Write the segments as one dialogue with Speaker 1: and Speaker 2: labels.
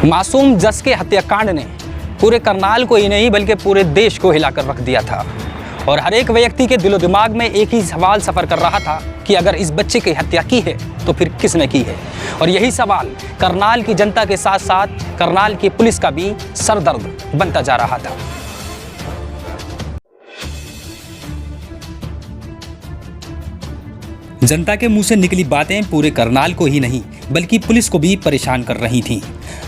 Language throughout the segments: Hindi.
Speaker 1: मासूम जस के हत्याकांड ने पूरे करनाल को ही नहीं बल्कि पूरे देश को हिलाकर रख दिया था और हर एक व्यक्ति के दिलो दिमाग में एक ही सवाल सफ़र कर रहा था कि अगर इस बच्चे की हत्या की है तो फिर किसने की है। और यही सवाल करनाल की जनता के साथ साथ करनाल की पुलिस का भी सरदर्द बनता जा रहा था। जनता के मुंह से निकली बातें पूरे करनाल को ही नहीं बल्कि पुलिस को भी परेशान कर रही थीं,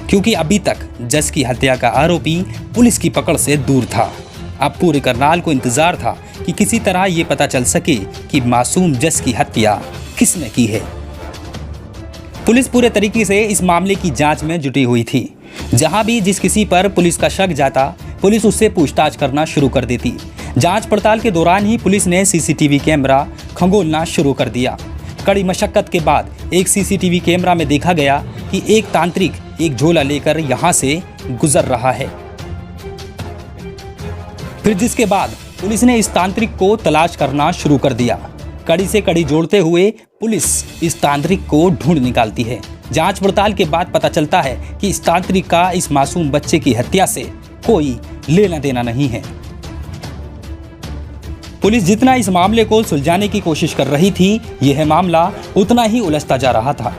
Speaker 1: क्योंकि अभी तक जस की हत्या का आरोपी पुलिस की पकड़ से दूर था। अब पूरे करनाल को इंतजार था कि किसी तरह ये पता चल सके कि मासूम जस की हत्या किसने की है। पुलिस पूरे तरीके से इस मामले की जांच में जुटी हुई थी। जहां भी जिस किसी पर पुलिस का शक जाता, पुलिस उससे पूछताछ करना शुरू कर देती। जांच पड़ताल के दौरान ही पुलिस ने सीसीटीवी कैमरा खंगोलना शुरू कर दिया। कड़ी मशक्कत के बाद एक सीसीटीवी कैमरा में देखा गया कि एक तांत्रिक एक झोला लेकर यहां से गुजर रहा है। फिर जिसके बाद पुलिस ने इस तांत्रिक को तलाश करना शुरू कर दिया। कड़ी से कड़ी जोड़ते हुए पुलिस इस तांत्रिक को ढूंढ निकालती है। जांच पड़ताल के बाद पता चलता है कि इस तांत्रिक का इस मासूम बच्चे की हत्या से कोई लेना देना नहीं है। पुलिस जितना इस मामले को सुलझाने की कोशिश कर रही थी, यह मामला उतना ही उलझता जा रहा था।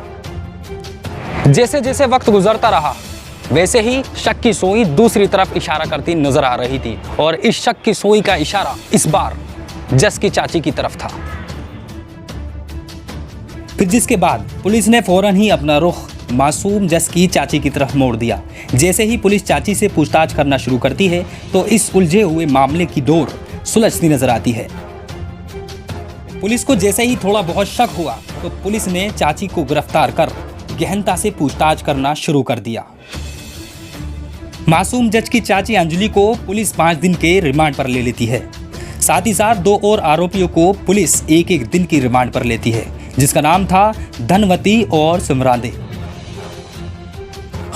Speaker 1: जैसे जैसे वक्त गुजरता रहा वैसे ही शक की सुई दूसरी तरफ इशारा करती नजर आ रही थी और इस शक की सुई का इशारा इस बार जस की चाची की तरफ था। फिर जिसके बाद पुलिस ने फौरन ही अपना रुख मासूम जस की चाची की तरफ मोड़ दिया। जैसे ही पुलिस चाची से पूछताछ करना शुरू करती है तो इस उलझे हुए मामले की डोर सुलझती नजर आती है। पुलिस को जैसे ही थोड़ा बहुत शक हुआ तो पुलिस ने चाची को गिरफ्तार कर गहनता से पूछताछ करना शुरू कर दिया। मासूम जज की चाची अंजलि को पुलिस 5 दिन के रिमांड पर ले लेती है। साथ ही साथ 2 और आरोपियों को पुलिस एक दिन की रिमांड पर लेती है, जिसका नाम था धनवती और सिमरांदे।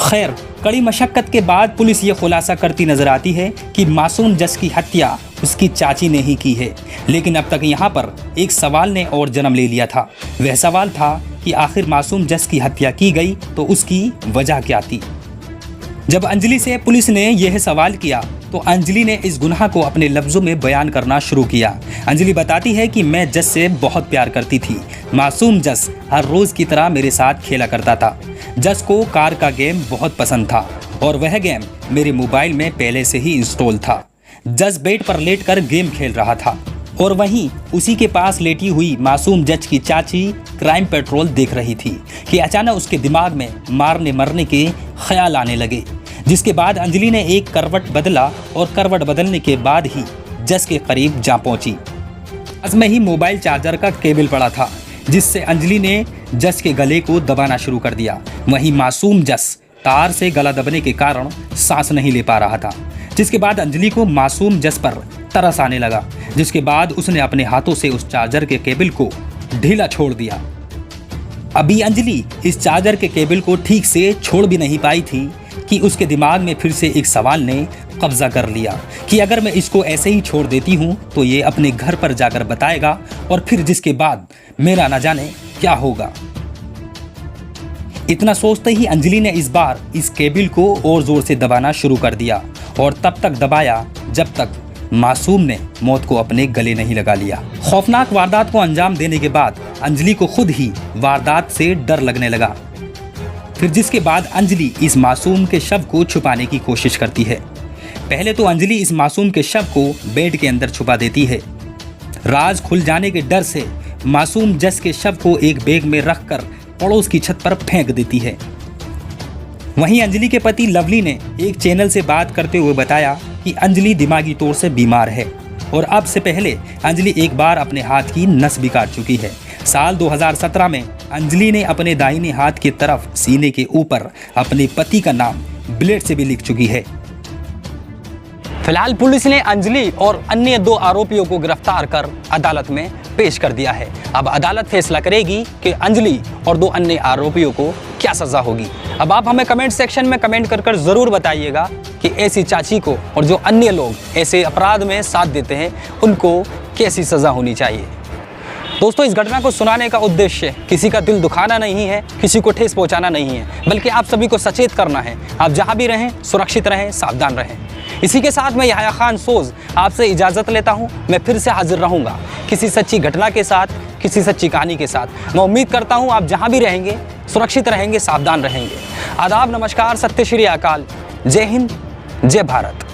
Speaker 1: खैर, कड़ी मशक्कत के बाद पुलिस ये खुलासा करती नजर आती है कि मासूम जस की हत्या उसकी चाची ने ही की है। लेकिन अब तक यहाँ पर एक सवाल ने और जन्म ले लिया था। वह सवाल था कि आखिर मासूम जस की हत्या की गई तो उसकी वजह क्या थी। जब अंजलि से पुलिस ने यह सवाल किया तो अंजलि ने इस गुनाह को अपने लफ्जों में बयान करना शुरू किया। अंजलि बताती है कि मैं जस से बहुत प्यार करती थी। मासूम जस हर रोज की तरह मेरे साथ खेला करता था। जस को कार का गेम बहुत पसंद था और वह गेम मेरे मोबाइल में पहले से ही इंस्टॉल था। जस बेड पर लेटकर गेम खेल रहा था और वहीं उसी के पास लेटी हुई मासूम जज की चाची क्राइम पेट्रोल देख रही थी कि अचानक उसके दिमाग में मारने मरने के ख्याल आने लगे। जिसके बाद अंजलि ने एक करवट बदला और करवट बदलने के बाद ही जस के करीब जा पहुंची। पास में ही मोबाइल चार्जर का केबल पड़ा था, जिससे अंजलि ने जस के गले को दबाना शुरू कर दिया। वहीं मासूम जस तार से गला दबने के कारण सांस नहीं ले पा रहा था। जिसके बाद अंजलि को मासूम जस पर तरस आने लगा, जिसके बाद उसने अपने हाथों से उस चार्जर के केबल को ढीला छोड़ दिया। अभी अंजलि इस चार्जर के केबल को ठीक से छोड़ भी नहीं पाई थी कि उसके दिमाग में फिर से एक सवाल ने कब्जा कर लिया कि अगर मैं इसको ऐसे ही छोड़ देती हूँ तो ये अपने घर पर जाकर बताएगा और फिर जिसके बाद मेरा न जाने क्या होगा। इतना सोचते ही अंजलि ने इस बार इस केबल को और जोर से दबाना शुरू कर दिया और तब तक दबाया जब तक मासूम ने मौत को अपने गले नहीं लगा लिया। खौफनाक वारदात को अंजाम देने के बाद अंजलि को खुद ही वारदात से डर लगने लगा। फिर जिसके बाद अंजलि इस मासूम के शव को छुपाने की कोशिश करती है। पहले तो अंजलि इस मासूम के शव को बेड के अंदर छुपा देती है। राज खुल जाने के डर से मासूम जस के शव को एक बैग में रखकर पड़ोस की छत पर फेंक देती है। वहीं अंजलि के पति लवली ने एक चैनल से बात करते हुए बताया कि अंजलि दिमागी तौर से बीमार है और अब से पहले अंजलि एक बार अपने हाथ की नस भी काट चुकी है। साल 2017 में अंजलि ने अपने दाहिने हाथ की तरफ सीने के ऊपर अपने पति का नाम ब्लेड से भी लिख चुकी है। फिलहाल पुलिस ने अंजलि और अन्य 2 आरोपियों को गिरफ्तार कर अदालत में पेश कर दिया है। अब अदालत फैसला करेगी कि अंजलि और 2 अन्य आरोपियों को क्या सजा होगी। अब आप हमें कमेंट सेक्शन में कमेंट कर जरूर बताइएगा कि ऐसी चाची को और जो अन्य लोग ऐसे अपराध में साथ देते हैं उनको कैसी सजा होनी चाहिए। दोस्तों, इस घटना को सुनाने का उद्देश्य किसी का दिल दुखाना नहीं है, किसी को ठेस पहुंचाना नहीं है, बल्कि आप सभी को सचेत करना है। आप जहां भी रहें सुरक्षित रहें, सावधान रहें। इसी के साथ मैं याह्या खान सोज आपसे इजाज़त लेता हूं। मैं फिर से हाजिर रहूंगा किसी सच्ची घटना के साथ, किसी सच्ची कहानी के साथ। मैं उम्मीद करता हूं आप जहां भी रहेंगे सुरक्षित रहेंगे, सावधान रहेंगे। आदाब, नमस्कार, सत्य श्री अकाल, जय हिंद, जय भारत।